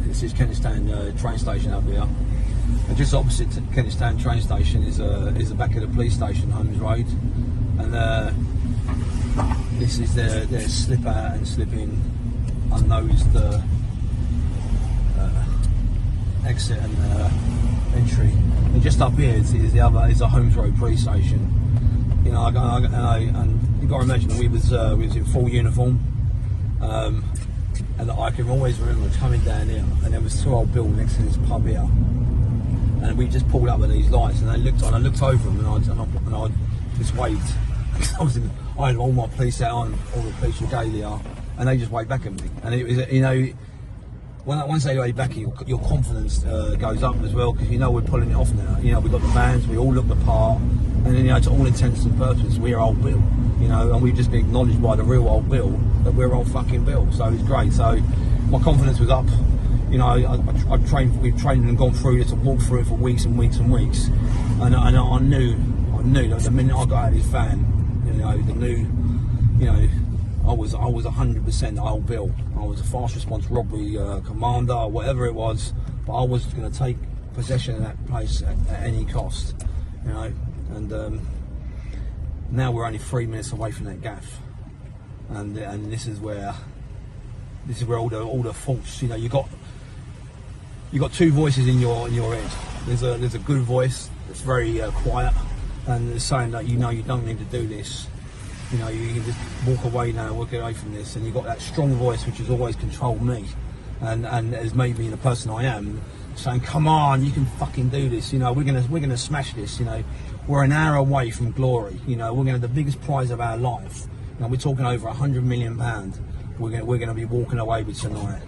This is Kentish Town train station up here, and just opposite Kentish Town train station is the back of the police station, Holmes Road, and this is their slip out and slip in unnosed exit and entry. And just up here is the Holmes Road police station. You know, and you got to imagine we was in full uniform. And I can always remember coming down here, and there was two old Bill next to this pub here, and we just pulled up at these lights, and I looked over them, and I just waved. I had all my police out on, all the police regalia, and they just waved back at me. And it was, you know, once they wave back at you, your confidence goes up as well, because you know we're pulling it off now. You know, we've got the vans, we all look the part, and then, you know, to all intents and purposes, we're old Bill. You know, and we've just been acknowledged by the real old Bill that we're old fucking Bill. So it's great. So my confidence was up. You know, we've trained and gone through this and walked through it for weeks and weeks and weeks. And I knew that the minute I got out of this van, I was 100% old Bill. I was a fast response robbery commander, or whatever it was. But I was going to take possession of that place at any cost. You know, and now we're only 3 minutes away from that gaff, and this is where all the faults. You know, you got two voices in your head. There's a good voice that's very quiet, and it's saying that, you know, you don't need to do this. You know, you can just walk away now, walk away from this. And you've got that strong voice which has always controlled me, and has made me the person I am, saying, "Come on, you can fucking do this. You know, we're gonna smash this. You know, we're an hour away from glory. You know, we're gonna have the biggest prize of our life. You know, we're talking over £100 million. We're gonna be walking away with tonight."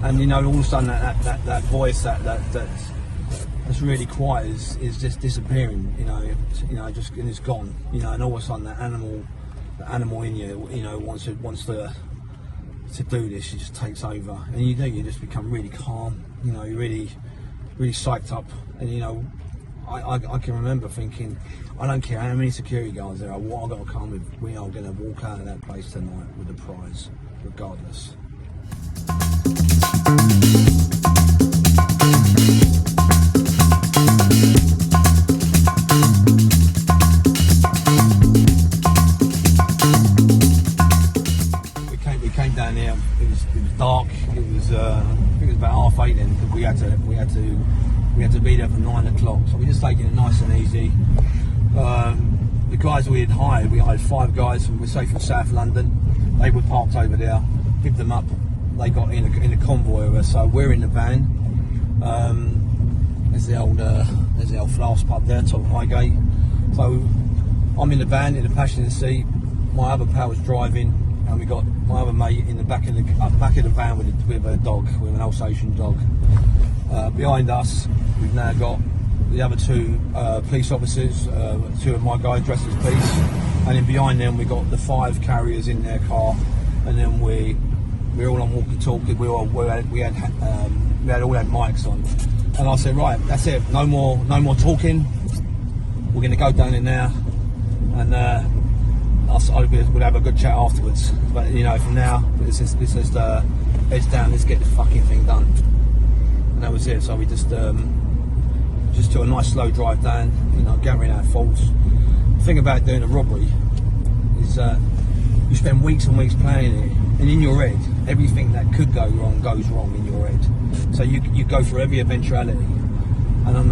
And you know, all of a sudden that voice that's really quiet is just disappearing. You know, just, and it's gone. You know, and all of a sudden the animal in you, you know, wants to do this. It just takes over, and you just become really calm. You know, you're really psyched up, and you know, I can remember thinking, I don't care how many security guards there are, what I've got to come with, we are going to walk out of that place tonight with the prize, regardless. We came down here. It was dark. It was I think it was about 8:30 then, because we had to be there for 9 o'clock. So we're just taking it nice and easy. The guys we had hired 5 guys from South London. They were parked over there. Picked them up. They got in a convoy of us. So we're in the van. There's the old Flask pub there, top of Highgate. So I'm in the van, in the passenger seat. My other pal was driving, and we got my other mate in the back of the van with a dog, with an Alsatian dog. Behind us, we've now got the other 2 police officers, 2 of my guys dressed as police, and then behind them we got the 5 carriers in their car, and then we're all on walkie-talkie. We all had mics on, and I said, right, that's it, no more talking. We're going to go down in there, and we'll have a good chat afterwards. But you know, from now, it's just heads down. Let's get this fucking thing done. And that was it. So we just took a nice slow drive down. You know, gathering our faults. The thing about doing a robbery is you spend weeks and weeks planning it, and in your head, everything that could go wrong goes wrong in your head. So you go through every eventuality, and on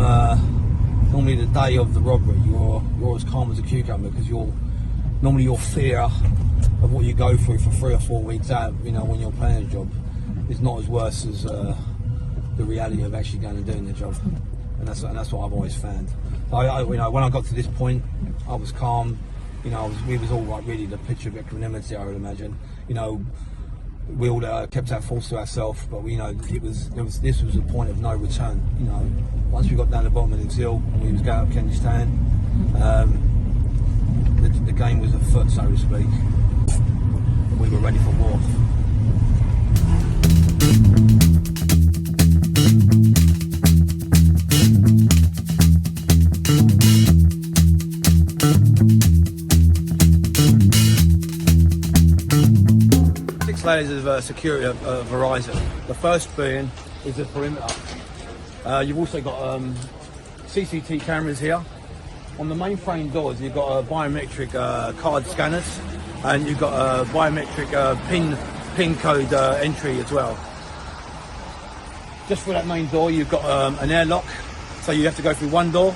normally the day of the robbery, you're as calm as a cucumber, because normally your fear of what you go through for 3 or 4 weeks out, you know, when you're playing a job, is not as worse as the reality of actually going and doing the job. And that's what I've always found. So you know, when I got to this point, I was calm. You know, we was all like really the picture of equanimity, I would imagine. You know, we all kept our thoughts to ourselves, but we, you know, this was a point of no return. You know, once we got down the bottom of the hill and we was going up Kennedy the game was afoot, so to speak. We were ready for war. 6 layers of security of Verizon. The first being is the perimeter. You've also got CCTV cameras here. On the mainframe doors, you've got biometric card scanners, and you've got biometric PIN code entry as well. Just for that main door, you've got an airlock, so you have to go through one door,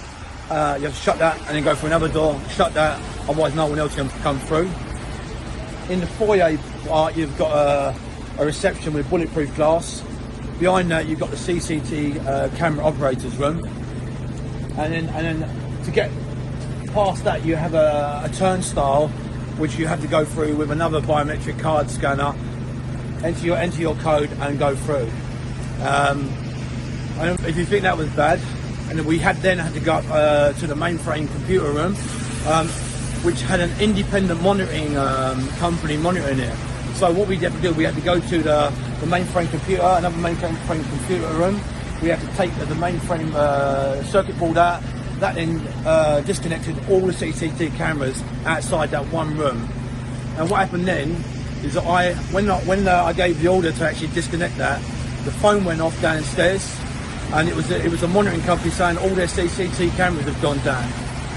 you have to shut that, and then go through another door, shut that, otherwise no one else can come through. In the foyer part, you've got a reception with bulletproof glass. Behind that, you've got the CCTV camera operator's room, and then to get past that, you have a turnstile which you have to go through with another biometric card scanner, enter your code and go through. And if you think that was bad, and we then had to go up to the mainframe computer room, which had an independent monitoring company monitoring it. So what we had to do, we had to go to the mainframe computer, another mainframe computer room. We had to take the mainframe circuit board out. That then disconnected all the CCTV cameras outside that one room. And what happened then is that when I gave the order to actually disconnect that, the phone went off downstairs, and it was a monitoring company saying all their CCTV cameras have gone down.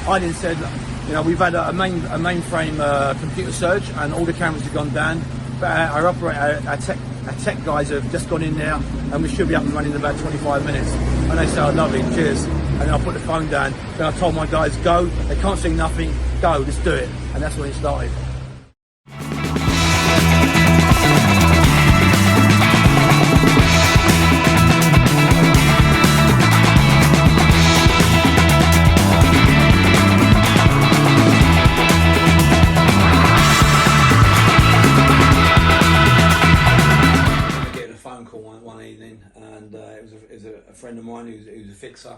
I then said, you know, we've had a mainframe computer surge, and all the cameras have gone down. But our operator, our tech guys have just gone in there, and we should be up and running in about 25 minutes. And they said, oh, lovely, cheers. And I put the phone down. Then I told my guys, go. They can't see nothing. Go, let's do it. And that's when it started. One evening, and it was a friend of mine who's a fixer.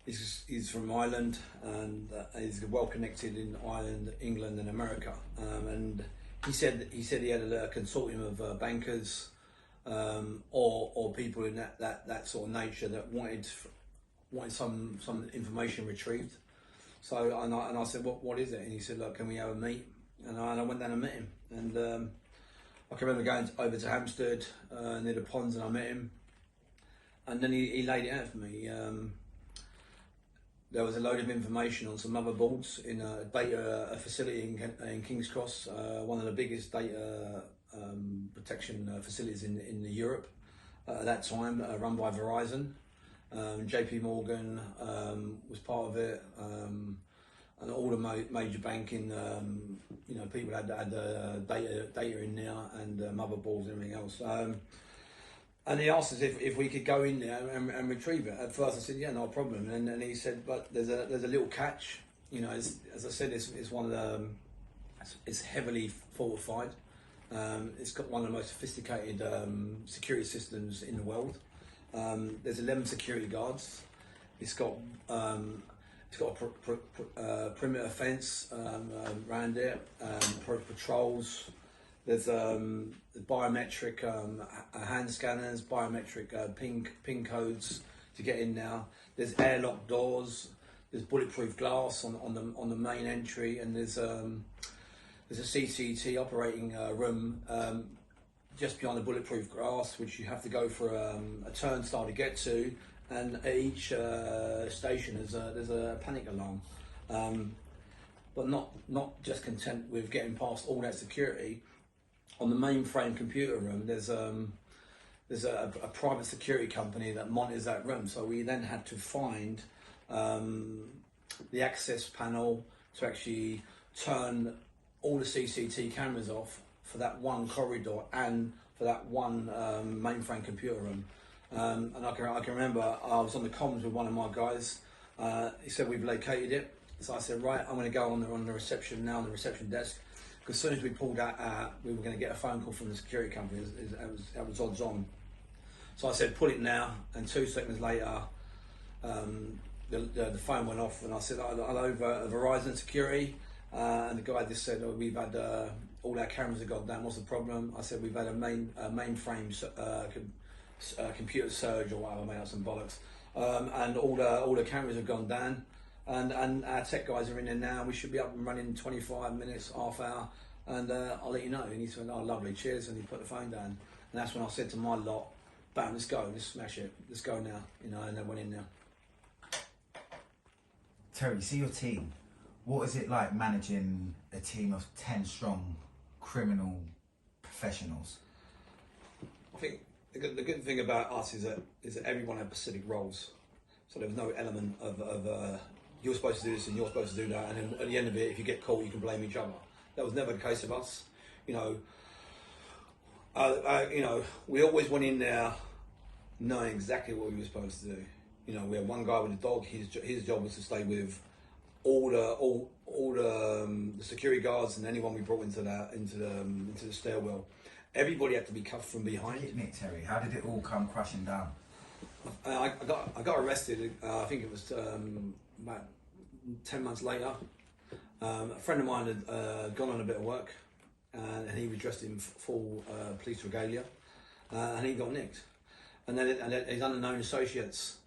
He's from Ireland, and he's well connected in Ireland, England, and America. And he said he had a consortium of bankers or people in that sort of nature that wanted some information retrieved. So and I said, what is it? And he said, look, can we have a meet? And I went down and met him, and I can remember going over to Hampstead near the ponds, and I met him, and then he laid it out for me. There was a load of information on some motherboards in a data facility in King's Cross, one of the biggest data protection facilities in Europe at that time, run by Verizon. JP Morgan was part of it. And all the major banking, you know, people had data in there, and motherboards and everything else. And he asked us if we could go in there and retrieve it. At first I said, yeah, no problem. And then he said, but there's a little catch. You know, as I said, it's one of the, it's heavily fortified. It's got one of the most sophisticated security systems in the world. There's 11 security guards. It's got a perimeter fence around it, patrols. There's biometric hand scanners, biometric PIN codes to get in now. There's airlock doors. There's bulletproof glass on the main entry, and there's a CCT operating room just beyond the bulletproof glass, which you have to go for a turnstile to get to. And at each station there's a panic alarm, but not just content with getting past all that security. On the mainframe computer room, there's a private security company that monitors that room. So we then had to find the access panel to actually turn all the CCTV cameras off for that one corridor and for that one mainframe computer room. And I can remember I was on the comms with one of my guys. He said, we've located it. So I said, right, I'm going to go on the reception now, on the reception desk. Because as soon as we pulled out, we were going to get a phone call from the security company. That was odds on. So I said, put it now. And 2 seconds later, the phone went off, and I said, hello, Verizon security. And the guy just said, we've had all our cameras have gone down. What's the problem? I said, we've had a mainframe computer surge or whatever, made up some bollocks. And all the cameras have gone down. And our tech guys are in there now. We should be up and running in 25 minutes, half hour, and I'll let you know. And he said, oh, lovely, cheers. And he put the phone down. And that's when I said to my lot, bam, let's go, let's smash it, let's go now. You know, and they went in there. Terry, see your team. What is it like managing a team of 10 strong criminal professionals? I think the good thing about us is that everyone had specific roles. So there was no element of you're supposed to do this and you're supposed to do that, and then at the end of it, if you get caught, you can blame each other. That was never the case of us. You know, we always went in there knowing exactly what we were supposed to do. You know, we had one guy with a dog. His job was to stay with all the security guards and anyone we brought into the stairwell. Everybody had to be cuffed from behind. Hit me, Terry. How did it all come crashing down? I got arrested. I think it was about 10 months later. A friend of mine had gone on a bit of work, and he was dressed in full police regalia, and he got nicked. And then his unknown associates.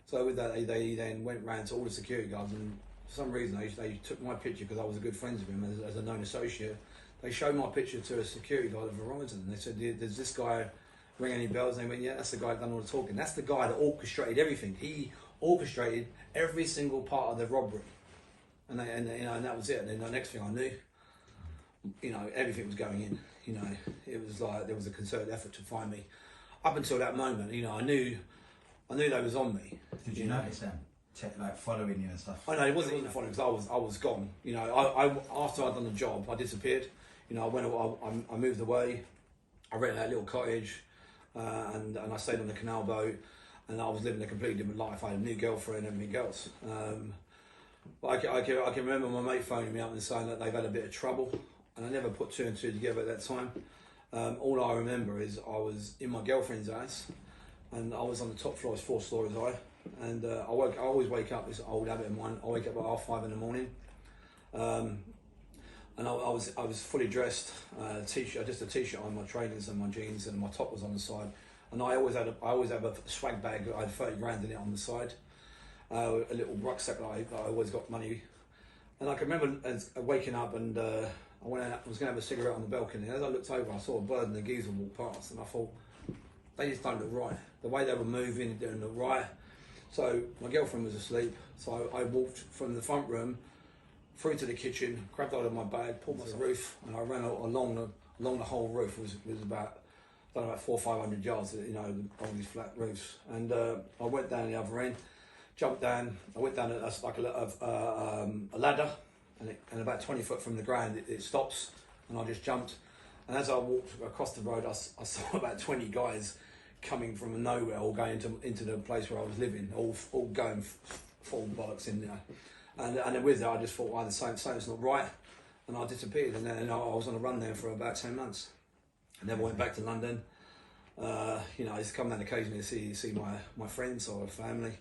So with that, they then went round to all the security guards, and for some reason they took my picture because I was a good friend of him as a known associate. They showed my picture to a security guard at Verizon, and they said, "Does this guy ring any bells?" And they went, "Yeah, that's the guy that done all the talking. That's the guy that orchestrated everything. He orchestrated every single part of the robbery." And that was it. And then the next thing I knew, you know, everything was going in. You know, it was like there was a concerted effort to find me. Up until that moment, you know, I knew they was on me. Did you notice them, like following you and stuff? I know it wasn't funny because I was gone. You know, I after I'd done the job, I disappeared. You know, I moved away. I rented that little cottage, and I stayed on the canal boat, and I was living a completely different life. I had a new girlfriend and everything else. But I can remember my mate phoning me up and saying that they've had a bit of trouble, and I never put 2 and 2 together at that time. All I remember is I was in my girlfriend's house, and I was on the top floor, it's 4 stories high, and I always wake up, this old habit of mine, I wake up at 5:30 in the morning, and I was fully dressed, t-shirt, just a t-shirt on, my trainers and my jeans, and my top was on the side, and I always have a swag bag. I had 30 grand in it on the side, a little rucksack that I always got money, and I can remember waking up, and I was going to have a cigarette on the balcony, and as I looked over, I saw a bird and a geezer walk past, and I thought, they just don't look right. The way they were moving, it didn't look right. So my girlfriend was asleep, so I walked from the front room through to the kitchen, grabbed out of my bag, pulled my roof, and I ran along the whole roof. It was about 400 or 500 yards, you know, on these flat roofs. And I went down the other end, jumped down. I went down a ladder, and about 20 foot from the ground, it stops, and I just jumped. And as I walked across the road, I saw about 20 guys coming from nowhere, all going into the place where I was living, all going full bollocks in there. And then with that, I just thought, well, something's not right, and I disappeared. And then I was on a run there for about 10 months. I never went back to London. You know, I used to come down occasionally to see my friends or family,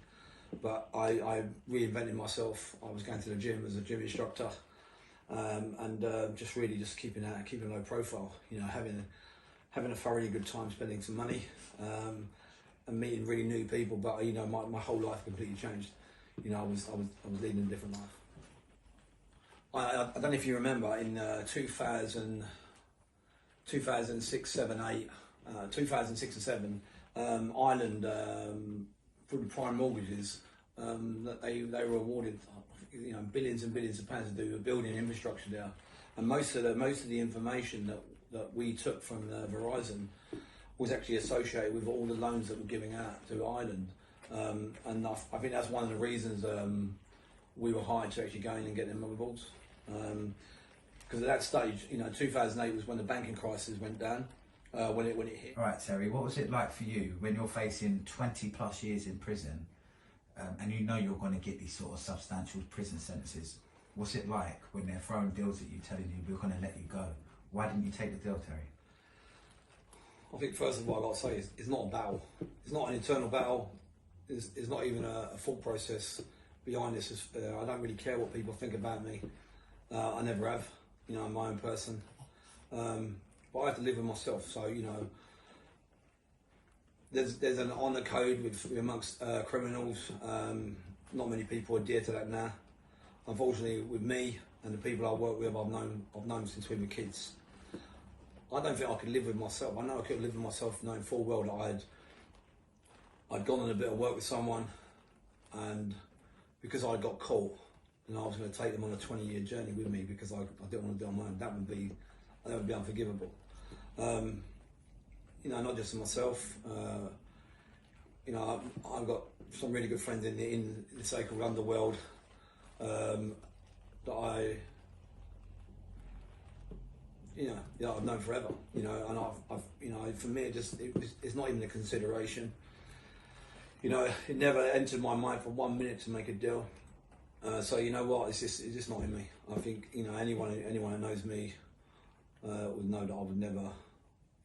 but I reinvented myself. I was going to the gym as a gym instructor, and just really just keeping a low profile. You know, having a thoroughly good time, spending some money, and meeting really new people. But you know, my whole life completely changed. You know, I was leading a different life. I don't know if you remember in 2006, 7, 8, 2006 and 7, Ireland, through the prime mortgages, that they were awarded, you know, billions and billions of pounds to do a building infrastructure there, and most of the information that we took from Verizon was actually associated with all the loans that were giving out to Ireland, and I think that's one of the reasons we were hired to actually go in and get them motherboards. Because at that stage, you know, 2008 was when the banking crisis went down, when it hit. All right, Terry, what was it like for you when you're facing 20 plus years in prison and you know you're going to get these sort of substantial prison sentences. What's it like when they're throwing deals at you, telling you we're going to let you go? Why didn't you take the deal, Terry? I think first of all, I've got to say, it's not a battle. It's not an internal battle. It's not even a thought process behind this. I don't really care what people think about me. I never have. You know, I'm my own person. But I have to live with myself. So, you know, there's an honour code amongst criminals. Not many people adhere to that now. Unfortunately, with me and the people I work with, I've known since we were kids. I don't think I could live with myself. I know I could live with myself knowing full well that I'd gone on a bit of work with someone, and because I got caught, and I was going to take them on a 20-year journey with me because I didn't want to do it on my own. That would be unforgivable. You know, not just for myself. You know, I've got some really good friends in the so-called underworld that I've known forever. You know, and I've you know, for me, it's not even a consideration. You know, it never entered my mind for 1 minute to make a deal. So you know what? It's just not in me. I think, you know, anyone who knows me would know that I would never,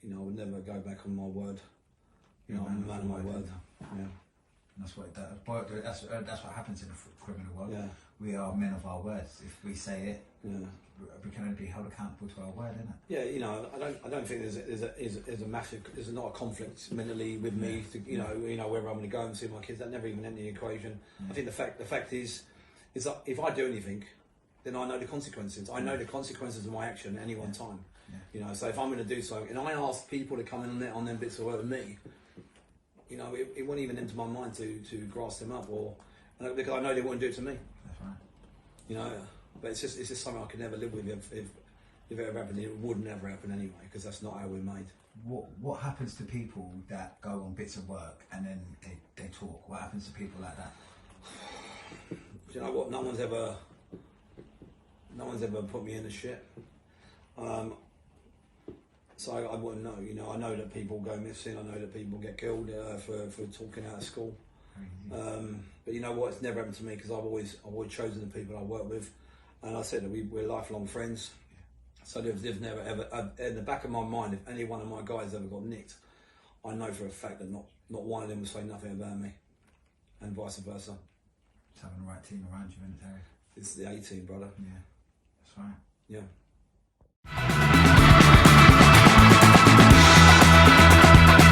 you know, I would never go back on my word. You know, I'm a man of my word. Yeah. That's what it does. That's what happens in the criminal world. Yeah. We are men of our words. If we say it, yeah, we can only be held accountable to our word, isn't it? Yeah, you know, I don't think there's a massive, there's not a conflict mentally with me. To, you know whether I'm going to go and see my kids. That never even entered the equation. I think the fact is that if I do anything, then I know the consequences. I know the consequences of my action at any one time. Yeah. You know, so if I'm going to do something, and I ask people to come in on them bits of work with me, you know, it won't even enter my mind to grass them up, because I know they won't do it to me. That's right. You know, but it's just something I could never live with. If it ever happened, it would never happen anyway, because that's not how we're made. What happens to people that go on bits of work and then they talk? What happens to people like that? Do you know what? No one's ever put me in the shit. So I wouldn't know. You know, I know that people go missing. I know that people get killed for talking out of school. But you know what? It's never happened to me because I've always chosen the people I work with, and I said that we're lifelong friends. So there's never ever in the back of my mind, if any one of my guys ever got nicked, I know for a fact that not one of them will say nothing about me, and vice versa. It's having the right team around you, isn't it, Terry? It's the A team, brother. Yeah, that's right. Yeah.